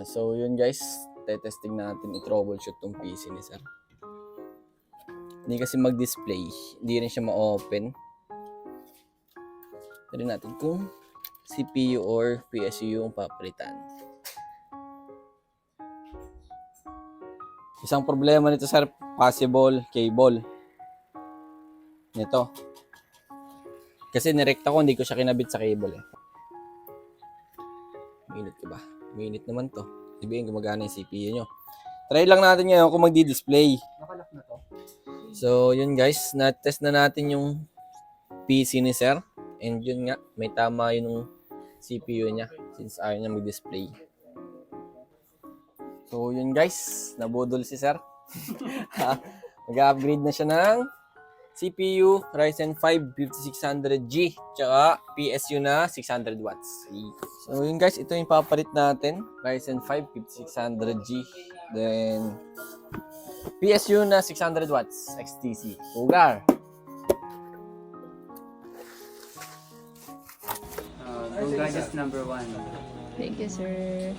So yun guys, testing natin i-troubleshoot tong PC ni sir. Hindi kasi mag-display, hindi rin siya ma-open. Try natin kung CPU or PSU yung papalitan. Isang problema nito sir, possible cable nito. Kasi nirekta ko, hindi ko siya kinabit sa cable eh. Minute ka ba? Minute naman to. Sabihin gumagana yung CPU nyo. Try lang natin ngayon kung magdi-display. Nakalock na to. So yun guys, na-test na natin yung PC ni sir. And yun nga, may tama yung CPU niya since ayaw niya mag-display. So yun guys, nabudol si sir. Mag-upgrade na siya ng CPU Ryzen 5 5600G tsaka PSU na 600 watts. So yun guys, ito yung papalit natin. Ryzen 5 5600G. Then PSU na 600 watts XTC. Sugar. Go Gadgets number 1. Thank you, sir.